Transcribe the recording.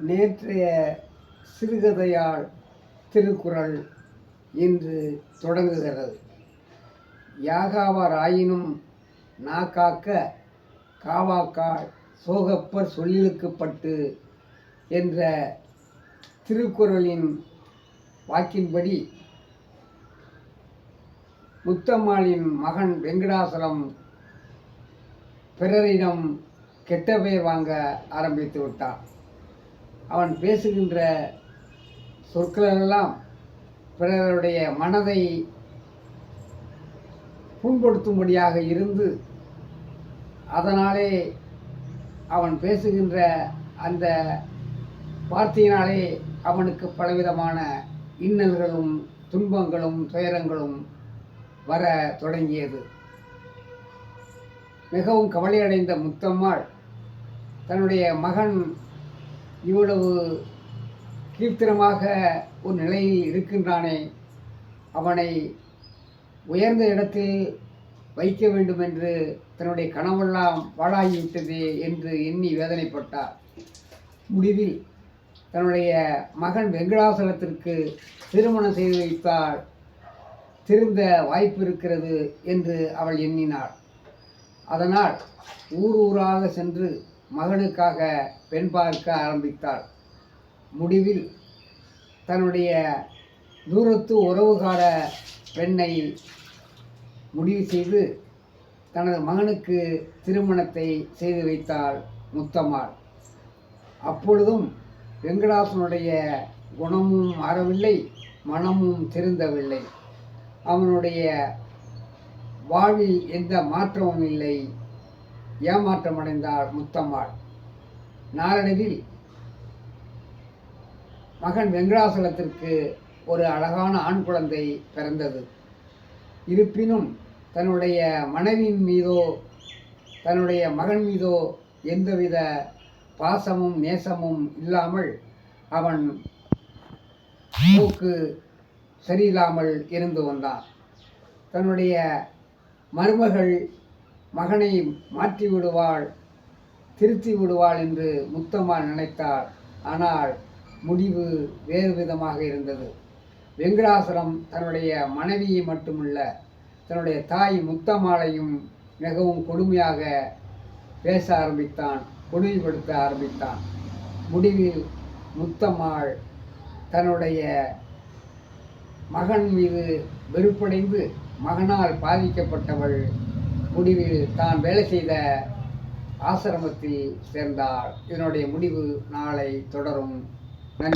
நேற்றைய சிறுகதையால் திருக்குறள் இன்று தொடங்குகிறது. யாகாவார் ஆயினும் நாக்காக்க காவாக்கால் சோகப்பர் சொல்லிழுக்கப்பட்டு என்ற திருக்குறளின் வாக்கின்படி முத்தம்மாளின் மகன் வெங்கடாசலம் பிறரிடம் கெட்ட பெயர் வாங்க ஆரம்பித்து விட்டான். அவன் பேசுகின்ற சொற்களெல்லாம் பிறருடைய மனதை புண்படுத்தும்படியாக இருந்து அதனாலே அவன் பேசுகின்ற அந்த வார்த்தையினாலே அவனுக்கு பலவிதமான இன்னல்களும் துன்பங்களும் துயரங்களும் வர தொடங்கியது. மிகவும் கவலையடைந்த முத்தம்மாள் தன்னுடைய மகன் இவ்வளவு கீர்த்தனமாக ஒரு நிலையில் இருக்கின்றானே, அவனை உயர்ந்த இடத்தில் வைக்க வேண்டும் என்று தன்னுடைய கனவெல்லாம் பாழாகிவிட்டதே என்று எண்ணி வேதனைப்பட்டார். முடிவில் தன்னுடைய மகன் வெங்கடாசலத்திற்கு திருமணம் செய்து வைத்தால் திருந்த வாய்ப்பு இருக்கிறது என்று அவள் எண்ணினாள். அதனால் ஊர் ஊராக சென்று மகனுக்காக பெண் பார்க்க ஆரம்பித்தாள். முடிவில் தன்னுடைய தூரத்து உறவுகார பெண்ணை முடிவு செய்து தனது மகனுக்கு திருமணத்தை செய்து வைத்தாள் முத்தம்மாள். அப்பொழுதும் வெங்கடாசனுடைய குணமும் மாறவில்லை, மனமும் திருந்தவில்லை. அவனுடைய வாழ்வில் எந்த மாற்றமும் இல்லை. ஏமாற்றமடைந்தாள் முத்தம்மாள். நாளடைவில் மகன் வெங்கடாசலத்திற்கு ஒரு அழகான ஆண் குழந்தை பிறந்தது. இருப்பினும் தன்னுடைய மனைவியின் மீதோ தன்னுடைய மகன் மீதோ எந்தவித பாசமும் நேசமும் இல்லாமல் அவன் போக்கு சரியில்லாமல் இருந்து வந்தான். தன்னுடைய மருமகள் மகனை மாற்றி விடுவாள், திருத்தி விடுவாள் என்று முத்தம்மாள் நினைத்தாள். ஆனால் முடிவு வேறு விதமாக இருந்தது. வெங்கடாசலம் தன்னுடைய மனைவியை மட்டுமல்ல, தன்னுடைய தாய் முத்தம்மாளையும் மிகவும் கொடுமையாக பேச ஆரம்பித்தான், கொடுமைப்படுத்த ஆரம்பித்தான். முடிவில் முத்தம்மாள் தன்னுடைய மகன் மீது வெறுப்படைந்து மகனால் பாதிக்கப்பட்டவள் முடிவில் தான் வேலை செய்த ஆசிரமத்தில் சேர்ந்தாள். இதனுடைய முடிவு நாளை தொடரும்.